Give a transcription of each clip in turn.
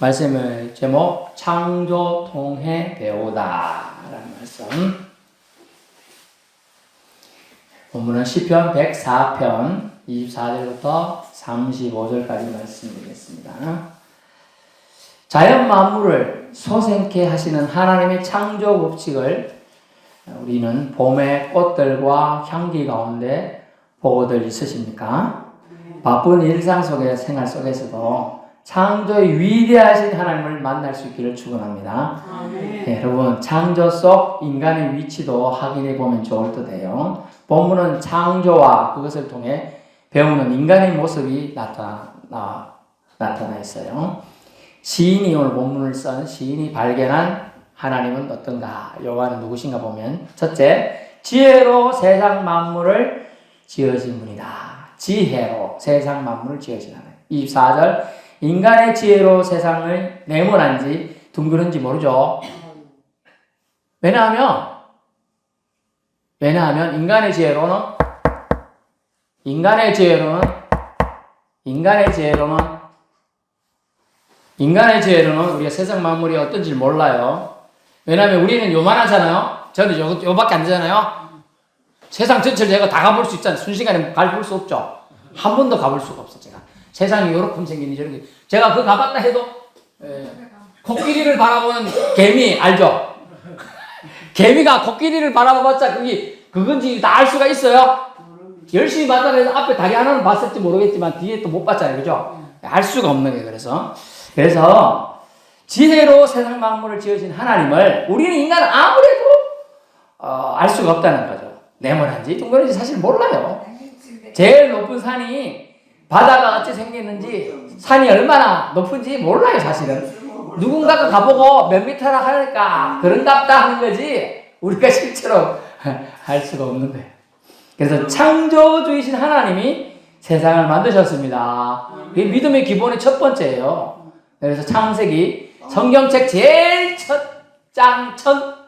말씀의 제목 창조 통해 배우다 라는 말씀. 본문은 시편 104편 24절부터 35절까지 말씀드리겠습니다. 자연 만물을 소생케 하시는 하나님의 창조 법칙을 우리는 봄의 꽃들과 향기 가운데 보고들 있으십니까? 바쁜 일상 속의 생활 속에서도 창조의 위대하신 하나님을 만날 수 있기를 축원합니다. 네, 여러분 창조 속 인간의 위치도 확인해 보면 좋을 듯해요. 본문은 창조와 그것을 통해 배우는 인간의 모습이 나타나 있어요. 시인이 오늘 본문을 쓴 시인이 발견한 하나님은 어떤가? 여호와는 누구신가 보면 첫째, 지혜로 세상 만물을 지으신 분이다. 지혜로 세상 만물을 지으신 하나님. 24절, 인간의 지혜로 세상을 네모난지 둥그런지 모르죠. 왜냐하면 인간의 지혜로는 우리가 세상 만물이 어떤지 몰라요. 왜냐하면 우리는 요만하잖아요. 저는 요밖에 안 되잖아요. 세상 전체를 제가 다 가볼 수 있잖아요. 순식간에 가볼 수 없죠. 한 번도 가볼 수가 없어, 제가. 세상이 요렇게 생기니 저렇게. 제가 그거 가봤다 해도, 코끼리를 바라보는 개미, 알죠? 개미가 코끼리를 바라봐봤자 그건지 다 알 수가 있어요? 열심히 봤다 해서 앞에 다리 하나는 봤을지 모르겠지만 뒤에 또 못 봤잖아요. 그죠? 알 수가 없는 거예요. 그래서 지혜로 세상 만물을 지으신 하나님을 우리는 인간은 아무래도 알 수가 없다는 거죠. 네모난지 둥그런지 사실 몰라요. 제일 높은 산이 바다가 어찌 생겼는지 산이 얼마나 높은지 몰라요. 사실은 누군가가 가보고 몇 미터라 하니까 그런갑다 하는 거지 우리가 실제로 알 수가 없는 거예요. 그래서 창조주이신 하나님이 세상을 만드셨습니다. 그게 믿음의 기본의 첫 번째예요. 그래서 창세기 성경책 제일 첫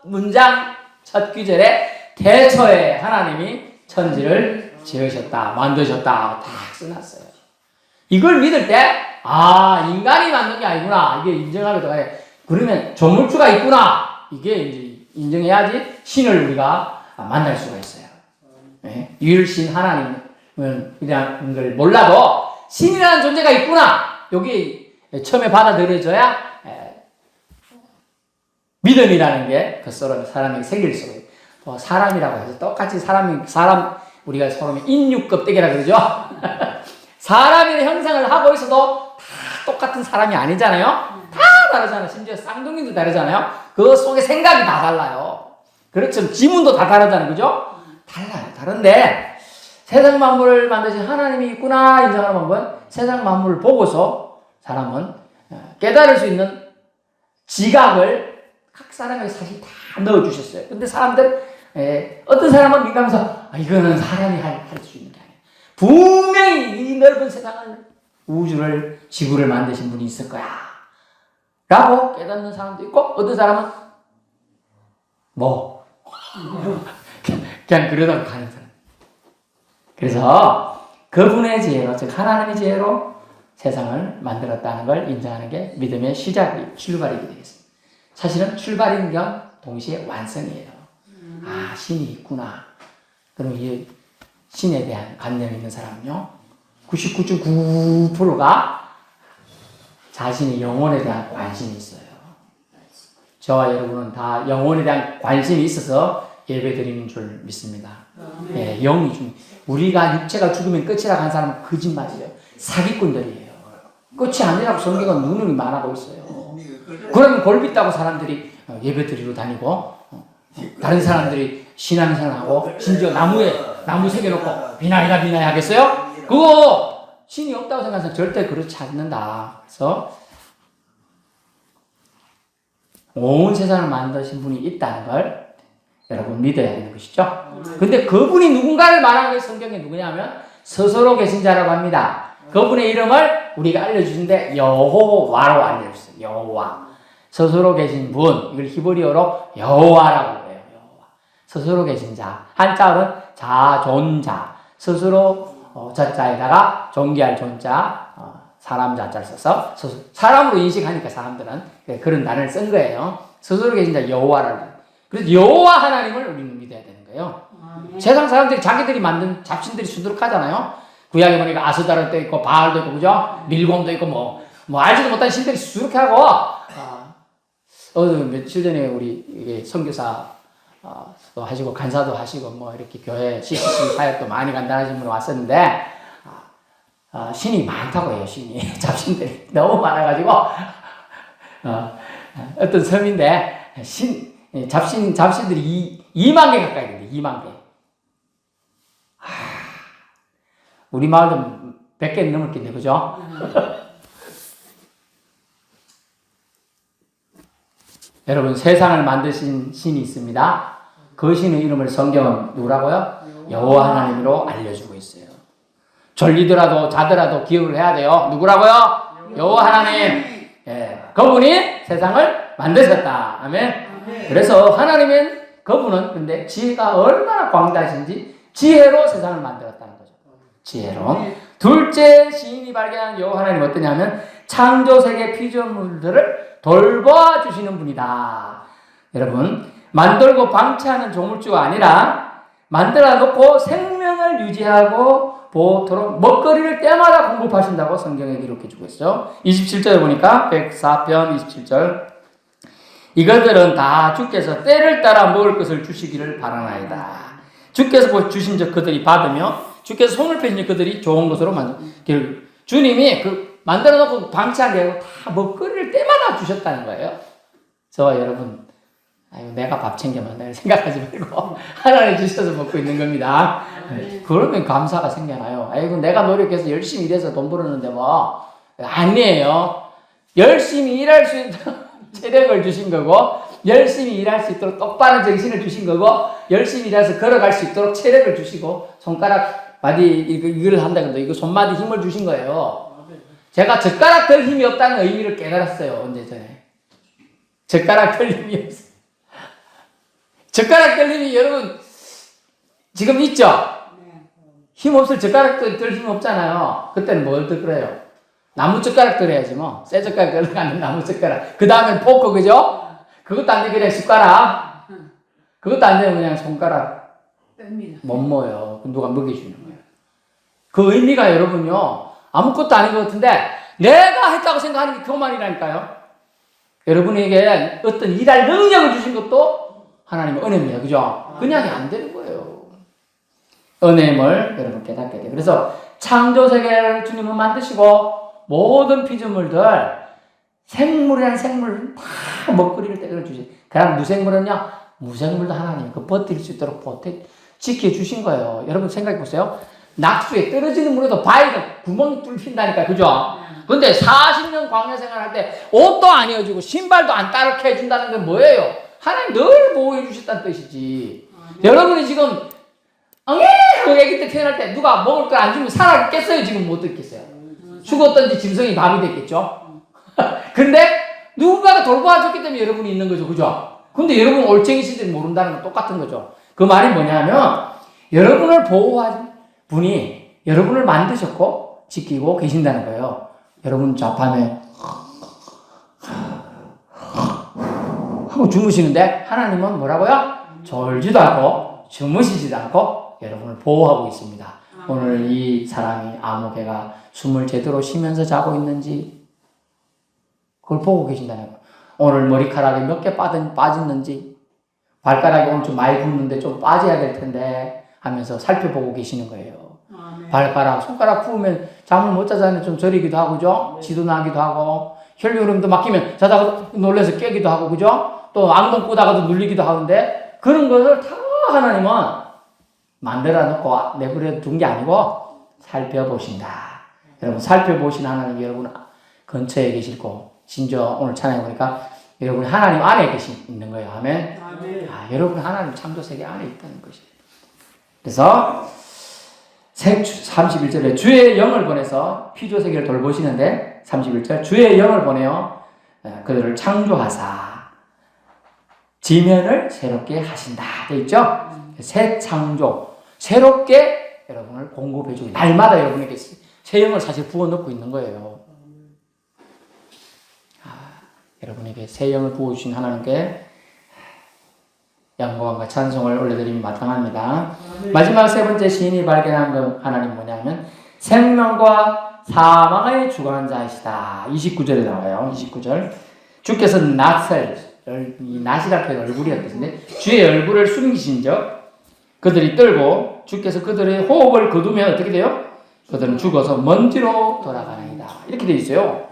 문장 첫 구절에 태초에 하나님이 천지를 지으셨다, 만드셨다 다 써놨어요. 이걸 믿을 때 인간이 만든 게 아니구나 이게 인정하게 돼요. 그러면 조물주가 있구나 이게 이제 인정해야지 신을 우리가 만날 수가 있어요. 네? 유일신 하나님을 이라는 걸 몰라도 신이라는 존재가 있구나 여기 처음에 받아들여져야 믿음이라는 게 그 사람에게 생길 수가 있어요. 또 사람이라고 해서 똑같이 사람 우리가 서로 인육급 떼기라 그러죠. 사람의 형상을 하고 있어도 다 똑같은 사람이 아니잖아요. 다 다르잖아요. 심지어 쌍둥이도 다르잖아요. 그 속에 생각이 다 달라요. 그렇죠. 지문도 다 다르잖아요. 그죠? 달라요. 다른데 세상 만물을 만드신 하나님이 있구나 인정하는 방법은 세상 만물을 보고서 사람은 깨달을 수 있는 지각을 각 사람에게 사실 다 넣어주셨어요. 근데 어떤 사람은 민감해서 이거는 사람이 할 수 있는 게 아니에요. 분명히 이 넓은 세상을 우주를 지구를 만드신 분이 있을 거야 라고 깨닫는 사람도 있고 어떤 사람은 그냥 그러다가 가는 사람. 그래서 그분의 지혜로 즉 하나님의 지혜로 세상을 만들었다는 걸 인정하는 게 믿음의 출발이 되겠습니다. 사실은 출발인 겸 동시에 완성이에요. 신이 있구나. 그럼 이 신에 대한 관념이 있는 사람은요, 99.9%가 자신의 영혼에 대한 관심이 있어요. 저와 여러분은 다 영혼에 대한 관심이 있어서 예배 드리는 줄 믿습니다. 영이 우리가 육체가 죽으면 끝이라고 한 사람은 거짓말이에요. 사기꾼들이에요. 끝이 아니라고 성경은 누누이 말하고 있어요. 그러면 골빛다고 사람들이 예배 드리러 다니고 다른 사람들이 신앙생활하고 심지어 나무 새겨놓고 비나이다 하겠어요? 그거 신이 없다고 생각해서 절대 그렇지 않는다. 그래서 온 세상을 만드신 분이 있다는 걸 여러분 믿어야 되는 것이죠. 근데 그분이 누군가를 말하는 게 성경에 누구냐면 스스로 계신 자라고 합니다. 그분의 이름을 우리가 알려주신데 여호와로 알려주세요. 여호와. 스스로 계신 분. 이걸 히브리어로 여호와라고 그래요. 여호와. 스스로 계신 자. 한자어는 자존자. 스스로 저자에다가 존귀할 존자. 사람 자자를 써서 사람으로 인식하니까 사람들은 그런 단어를 쓴 거예요. 스스로 계신 자 여호와를. 그래서 여호와 하나님을 우리는 믿어야 되는 거예요. 세상 사람들이 자기들이 만든 잡신들이 수두룩하잖아요. 구약에 보니까 아스다르도 있고 바알도 있고 그죠? 밀곰도 있고 뭐 알지도 못한 신들이 수두룩하고 며칠 전에 우리 이게 선교사 또 하시고 간사도 하시고 뭐 이렇게 교회 CCC 사역도 많이 간다는 분 왔었는데 신이 많다고 해요. 신이 잡신들이 너무 많아가지고 어떤 섬인데 잡신들이 2만 개 가까이 됩니다. 2만 개. 우리 마을도 100개 넘었겠네, 그죠? 여러분, 세상을 만드신 신이 있습니다. 그 신의 이름을 성경은 누구라고요? 여호와 하나님으로 알려주고 있어요. 졸리더라도 자더라도 기억을 해야 돼요. 누구라고요? 여호와 하나님. 예, 그분이 세상을 만드셨다. 아멘. 그래서 하나님은 그분은 근데 지혜가 얼마나 광대하신지 지혜로 세상을 만들었다는 거죠. 지혜로. 둘째 시인이 발견한 여호와 하나님 어떠냐면 창조 세계 피조물들을 돌봐 주시는 분이다. 여러분, 만들고 방치하는 조물주가 아니라 만들어 놓고 생명을 유지하고 보토록 먹거리를 때마다 공급하신다고 성경에 기록해 주고 있어요. 27절에 보니까 104편 27절 이것들은 다 주께서 때를 따라 먹을 것을 주시기를 바라나이다. 주께서 주신 적 그들이 받으며 주께서 손을 펴신 그들이 좋은 것으로 주님이 만들어 놓고 방치한 게 아니고 다 먹거리를 때마다 주셨다는 거예요. 저와 여러분, 내가 밥 챙겨먹는다 생각하지 말고 하나님 주셔서 먹고 있는 겁니다. 그러면 감사가 생겨나요. 내가 노력해서 열심히 일해서 돈 벌었는데 뭐 아니에요. 열심히 일할 수 있도록 체력을 주신 거고 열심히 일할 수 있도록 똑바른 정신을 주신 거고 열심히 일해서 걸어갈 수 있도록 체력을 주시고 손가락 마디 이걸 한다 그래도 이거 손마디 힘을 주신 거예요. 제가 젓가락 들 힘이 없다는 의미를 깨달았어요. 언제 전에. 젓가락 들 힘이 없어요. 젓가락 들 힘이 여러분 지금 있죠? 힘 없을 젓가락 들 힘이 없잖아요. 그때는 뭘 들어요? 나무 젓가락 들어야지 뭐. 쇠 젓가락 들어가는 나무 젓가락. 그 다음엔 포크 그죠? 그것도 안 되고 그냥 숟가락. 그것도 안 되면 그냥 손가락. 못 먹어요. 누가 먹여주는 거예요. 그 의미가 여러분요. 아무것도 아닌 것 같은데 내가 했다고 생각하는 게 그만이라니까요. 여러분에게 어떤 일할 능력을 주신 것도 하나님의 은혜입니다. 그죠? 그냥이 안 되는 거예요. 은혜임을 여러분 깨닫게 돼요. 그래서 창조세계를 주님은 만드시고 모든 피조물들 생물이란 생물 다 먹거리를 떼어 주시. 그럼 무생물은요? 무생물도 하나님이 버틸 수 있도록 지켜주신 거예요. 여러분 생각해 보세요. 낙수에 떨어지는 물에도 바위가 구멍이 뚫힌다니까, 그죠? 근데 40년 광야 생활할 때 옷도 안 입어주고 신발도 안 따르게 해준다는 건 뭐예요? 하나님 늘 보호해 주셨다는 뜻이지. 여러분이 지금 애기 때 태어날 때 누가 먹을 걸 안 주면 살아있겠어요? 지금 못 듣겠어요? 죽었던지 짐승이 밥이 됐겠죠? 근데 누군가가 돌봐줬기 때문에 여러분이 있는 거죠, 그죠? 근데 여러분 올챙이시들이 모른다는 건 똑같은 거죠. 그 말이 뭐냐면 여러분을 보호하는 분이 여러분을 만드셨고 지키고 계신다는 거예요. 여러분 좌밤에 하고 주무시는데 하나님은 뭐라고요? 졸지도 않고 주무시지도 않고 여러분을 보호하고 있습니다. 오늘 이 사람이 아무개가 숨을 제대로 쉬면서 자고 있는지 그걸 보고 계신다는 거예요. 오늘 머리카락이 몇 개 빠졌는지 발가락이 오늘 좀 많이 붓는데 좀 빠져야 될 텐데 하면서 살펴보고 계시는 거예요. 발가락, 손가락 부으면 잠을 못 자자니 좀 저리기도 하고, 그죠? 지도 나기도 하고, 혈류름도 막히면 자다가 놀래서 깨기도 하고, 그죠? 또 악몽 꾸다가도 눌리기도 하는데, 그런 것을 다 하나님은 만들어 놓고 내버려 둔 게 아니고, 살펴보신다. 여러분, 살펴보신 하나님 여러분 근처에 계시고, 심지어 오늘 찬양해 보니까 여러분 하나님 안에 있는 거예요. 아멘? 여러분 하나님 창조세계 안에 있다는 것이에요. 그래서 31절에 주의 영을 보내서 피조세계를 돌보시는데 31절 주의 영을 보내어 그들을 창조하사 지면을 새롭게 하신다 되어 있죠? 새 창조 새롭게 여러분을 공급해 주고 날마다 여러분에게 새 영을 사실 부어넣고 있는 거예요. 여러분에게 새 영을 부어주신 하나님께 영광과 찬송을 올려드림이 마땅합니다. 마지막 세 번째 시인이 발견한 건 하나님 뭐냐면 생명과 사망의 주관자이시다. 29절에 나와요. 29절. 주께서 낫을, 이 낫이라 표현 얼굴이었던 뜻인데 주의 얼굴을 숨기신 적 그들이 떨고 주께서 그들의 호흡을 거두면 어떻게 돼요? 그들은 죽어서 먼지로 돌아가나이다. 이렇게 되어 있어요.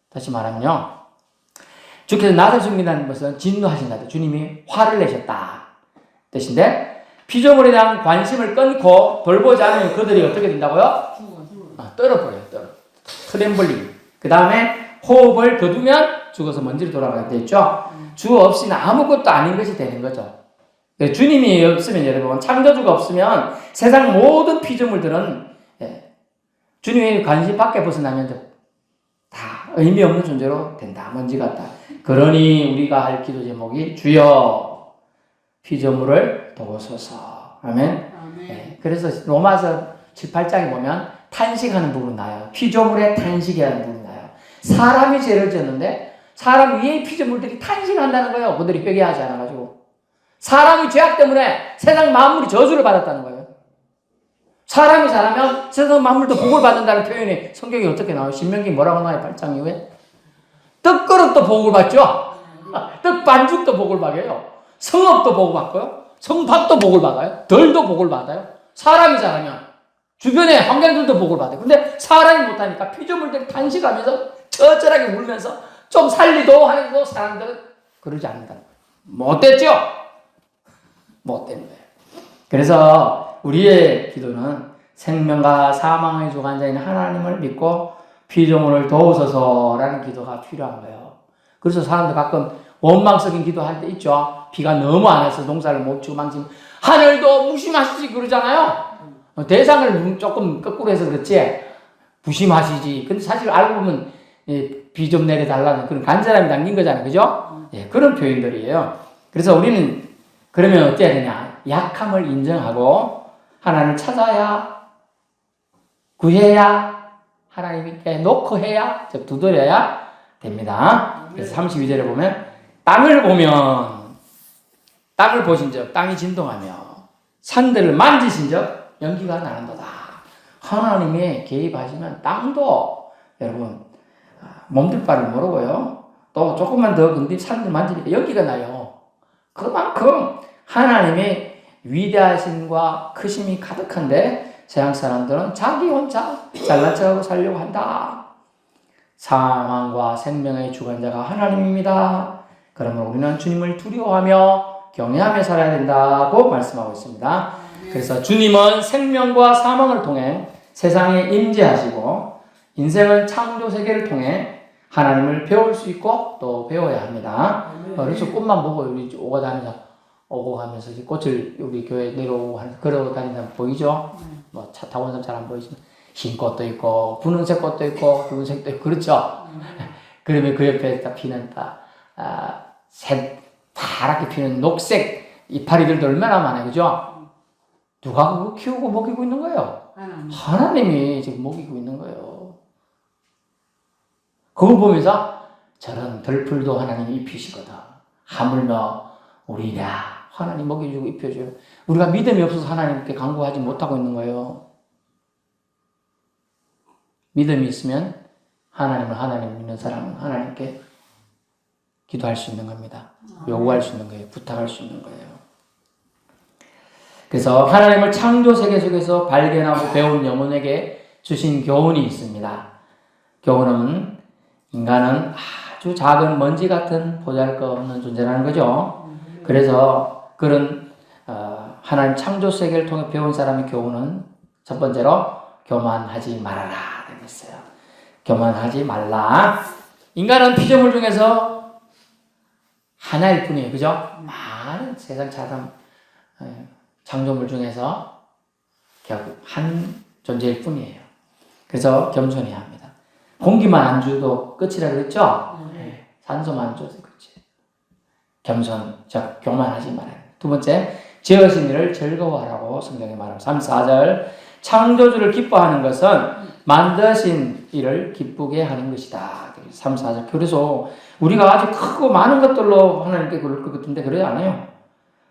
다시 말하면요. 주께서 낫을 숨긴다는 것은 진노하신다. 주님이 화를 내셨다. 뜻인데 피조물에 대한 관심을 끊고 돌보지 않으면 그들이 어떻게 된다고요? 떨어버려요. 트램블링. 그 다음에 호흡을 거두면 죽어서 먼지로 돌아가게 됐죠. 주 없이는 아무것도 아닌 것이 되는 거죠. 주님이 없으면 여러분 창조주가 없으면 세상 모든 피조물들은 주님의 관심 밖에 벗어나면 다 의미 없는 존재로 된다. 먼지 같다. 그러니 우리가 할 기도 제목이 주여 피조물을 도우소서. 아멘. 네. 그래서 로마서 7, 8장에 보면 탄식하는 부분이 나요. 피조물의 탄식이라는 부분이 나요. 사람이 죄를 지었는데 사람 위에 피조물들이 탄식한다는 거예요. 그들이 회개하지 않아가지고. 사람이 죄악 때문에 세상 만물이 저주를 받았다는 거예요. 사람이 잘하면 세상 만물도 복을 받는다는 표현이 성경이 어떻게 나와요? 신명기 뭐라고 나와요? 8장 이후에? 떡그릇도 복을 받죠? 떡반죽도 복을 받아요. 성읍도 복을 받고요. 성밥도 복을 받아요. 덜도 복을 받아요. 사람이 잘하면 주변의 환경들도 복을 받아요. 근데 사람이 못하니까 피조물들이 탄식하면서 처절하게 울면서 좀 살리도 하면서 사람들은 그러지 않는다. 못됐죠? 못된 거예요. 그래서 우리의 기도는 생명과 사망의 주관자인 하나님을 믿고 피조물을 도우소서라는 기도가 필요한 거예요. 그래서 사람들 가끔 원망적인 기도할 때 있죠. 비가 너무 안 와서 농사를 못 지고 망치면 하늘도 무심하시지 그러잖아요. 대상을 조금 거꾸로 해서 그렇지 무심하시지. 근데 사실 알고 보면 비 좀 내려달라는 그런 간절함이 담긴 거잖아요. 그죠? 예, 그런 표현들이에요. 그래서 우리는 그러면 어때야 되냐? 약함을 인정하고 하나님을 찾아야 구해야 하나님께 놓고 해야 즉 두드려야 됩니다. 그래서 32절에 보면 땅을 보신 적 땅이 진동하며 산들을 만지신 적 연기가 나는도다. 하나님이 개입하시면 땅도 여러분 몸둘 바를 모르고요. 또 조금만 더 근데 산들 만지니까 연기가 나요. 그만큼 하나님의 위대하심과 크심이 가득한데 세상 사람들은 자기 혼자 잘난 척하고 살려고 한다. 사망과 생명의 주관자가 하나님입니다. 그러면 우리는 주님을 두려워하며 경외하며 살아야 된다고 말씀하고 있습니다. 그래서 주님은 생명과 사망을 통해 세상에 임재하시고 인생은 창조 세계를 통해 하나님을 배울 수 있고 또 배워야 합니다. 그래서 꽃만 보고 우리 오고 가면서 꽃을 우리 교회 내려오고 걸어 다니는 사람 보이죠? 뭐 차 타고 오는 사람 잘 안 보이지만 흰 꽃도 있고 분홍색 꽃도 있고 붉은색도 있고 그렇죠? 그러면 그 옆에 딱 피는 파랗게 피는 녹색 이파리들도 얼마나 많아요. 그죠? 누가 그거 키우고 먹이고 있는 거예요? 하나님이 지금 먹이고 있는 거예요. 그걸 보면서 저런 들풀도 하나님이 입히시거든. 하물며 우리냐 하나님 먹여주고 입혀줘요. 우리가 믿음이 없어서 하나님께 간구하지 못하고 있는 거예요. 믿음이 있으면 하나님 믿는 사람은 하나님께 기도할 수 있는 겁니다. 요구할 수 있는 거예요. 부탁할 수 있는 거예요. 그래서 하나님을 창조 세계 속에서 발견하고 배운 영혼에게 주신 교훈이 있습니다. 교훈은 인간은 아주 작은 먼지 같은 보잘것없는 존재라는 거죠. 그래서 그런 하나님 창조 세계를 통해 배운 사람의 교훈은 첫 번째로 교만하지 말아라 되겠어요. 교만하지 말라. 인간은 피조물 중에서 하나일 뿐이에요. 그죠? 많은 세상 사람 창조물 중에서 결국 한 존재일 뿐이에요. 그래서 겸손해야 합니다. 공기만 안 줘도 끝이라 그랬죠? 산소만 안 줘도 끝이. 겸손, 즉 교만하지 말아요. 두 번째, 지으신 일을 즐거워하라고 성경에 말합니다. 3, 4절 창조주를 기뻐하는 것은 만드신 일을 기쁘게 하는 것이다. 3, 4절. 그래서 우리가 아주 크고 많은 것들로 하나님께 그럴 것 같은데 그러지 않아요.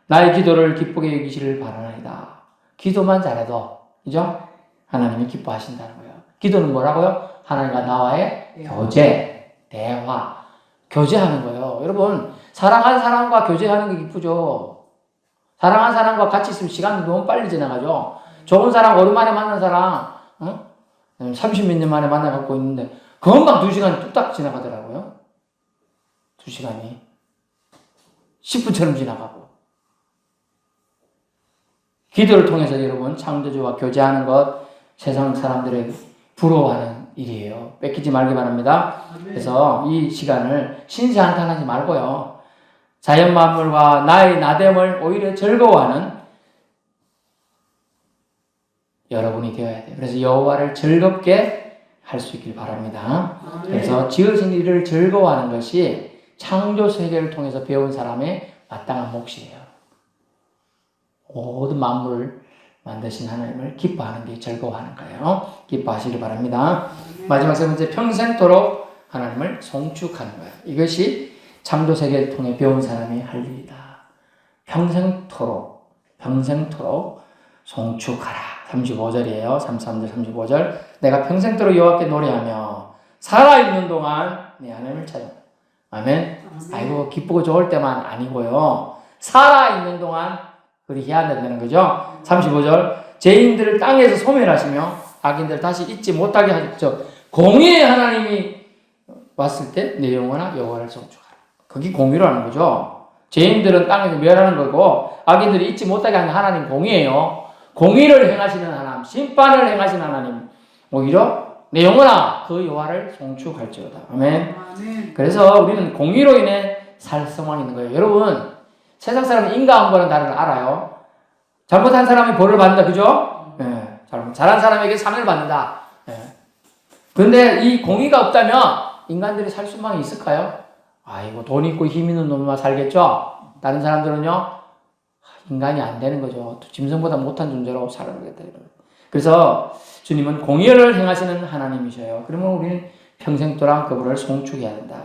나의 기도를 기쁘게 여기시를 바라나이다. 기도만 잘해도 그죠? 하나님이 기뻐하신다는 거예요. 기도는 뭐라고요? 하나님과 나와의 교제, 대화, 교제하는 거예요. 여러분 사랑하는 사람과 교제하는 게 기쁘죠. 사랑하는 사람과 같이 있으면 시간이 너무 빨리 지나가죠. 좋은 사람, 오랜만에 만난 사람 30몇 년 만에 만나갖고 있는데 금방 2시간이 뚝딱 지나가더라고요. 2시간이 10분처럼 지나가고. 기도를 통해서 여러분 창조주와 교제하는 것 세상 사람들에게 부러워하는 일이에요. 뺏기지 말기 바랍니다. 그래서 이 시간을 신세한탄하지 말고요. 자연 만물과 나의 나됨을 오히려 즐거워하는 여러분이 되어야 돼요. 그래서 여호와를 즐겁게 할 수 있길 바랍니다. 그래서 지으신 일을 즐거워하는 것이 창조 세계를 통해서 배운 사람의 마땅한 몫이에요. 모든 만물을 만드신 하나님을 기뻐하는 게 즐거워하는 거예요. 기뻐하시길 바랍니다. 마지막 세 번째, 평생토록 하나님을 송축하는 거예요. 이것이 창조 세계를 통해 배운 사람이 할 일이다. 평생토록 송축하라. 35절이에요. 33절, 35절. 내가 평생토록 여호와께 노래하며 살아있는 동안 내 하나님을 찾아. 아멘. 아이고 기쁘고 좋을 때만 아니고요. 살아있는 동안 그리 해야 된다는 거죠. 35절. 죄인들을 땅에서 소멸하시며 악인들을 다시 잊지 못하게 하셨죠. 공의의 하나님이 왔을 때 내 영혼아 여호와를 송축하라. 그게 공의라는 거죠. 죄인들은 땅에서 멸하는 거고 악인들이 잊지 못하게 하는 하나님 공의예요. 공의를 행하시는 하나님, 심판을 행하시는 하나님, 오히려 내 영혼아 그 여호와를 송축할지어다. 아멘. 그래서 우리는 공의로 인해 살 소망이 있는 거예요. 여러분 세상 사람은 인과응보는 다른 걸 알아요. 잘못한 사람이 벌을 받는다, 그죠? 네. 잘한 사람에게 상을 받는다. 네. 그런데 이 공의가 없다면 인간들이 살 수만이 있을까요? 아이고 돈 있고 힘 있는 놈만 살겠죠? 다른 사람들은요? 인간이 안 되는 거죠. 짐승보다 못한 존재로 살아가겠다. 그래서 주님은 공의를 행하시는 하나님이셔요. 그러면 우리는 평생토록 그분을 송축해야 된다.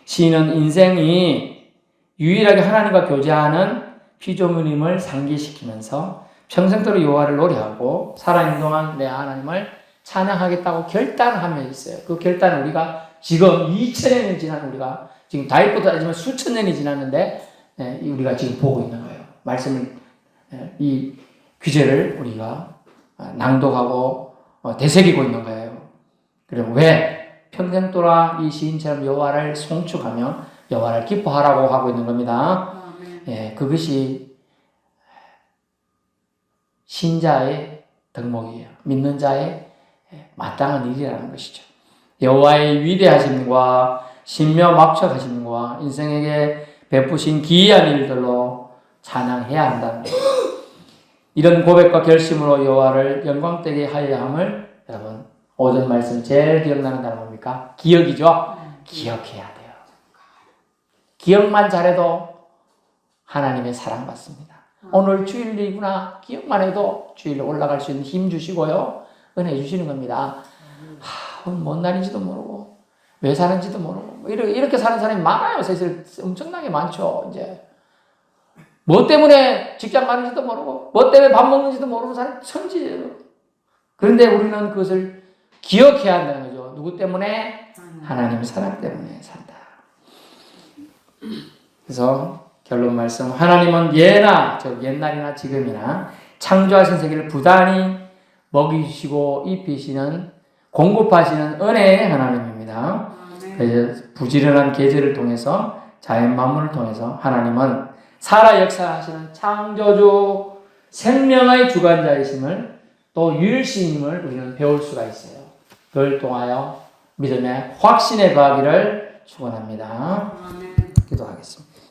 시인은 인생이 유일하게 하나님과 교제하는 피조물임을 상기시키면서 평생토록 여호와를 노래하고 살아있는 동안 내 하나님을 찬양하겠다고 결단하며 있어요. 그 결단은 우리가 지금 2000년이 지난 우리가 지금 다윗부터 따지면 수천 년이 지났는데 우리가 지금 보고 있는 거예요. 말씀을 이 규제를 우리가 낭독하고 되새기고 있는 거예요. 그럼 왜 평생토록 이 시인처럼 여호와를 송축하며 여호와를 기뻐하라고 하고 있는 겁니다. 그것이 신자의 덕목이에요. 믿는 자의 마땅한 일이라는 것이죠. 여호와의 위대하심과 신묘 막척하심과 인생에게 베푸신 기이한 일들로 찬양해야 한다는 거예요. 이런 고백과 결심으로 여호와를 영광되게 하여야 함을 여러분 오전 말씀 제일 기억나는 단어 뭡니까? 기억이죠? 기억해야 돼요. 기억만 잘해도 하나님의 사랑받습니다. 오늘 주일이구나 기억만 해도 주일에 올라갈 수 있는 힘 주시고요. 은혜 주시는 겁니다. 오늘 뭔 날인지도 모르고 왜 사는지도 모르고 이렇게 사는 사람이 많아요. 세상에 엄청나게 많죠. 이제 뭐 때문에 직장 가는지도 모르고 뭐 때문에 밥 먹는지도 모르는 사람이 천지예요. 그런데 우리는 그것을 기억해야 한다는 거죠. 누구 때문에? 하나님의 사랑 때문에 산다. 그래서 결론 말씀, 하나님은 옛날이나 지금이나 창조하신 세계를 부단히 먹이시고 입히시는 공급하시는 은혜의 하나님입니다. 그래서 부지런한 계절을 통해서 자연 만물을 통해서 하나님은 살아 역사하시는 창조주 생명의 주관자이심을 또 유일신임을 우리는 배울 수가 있어요. 그걸 통하여 믿음의 확신에 거하기를 축원합니다. 기도하겠습니다.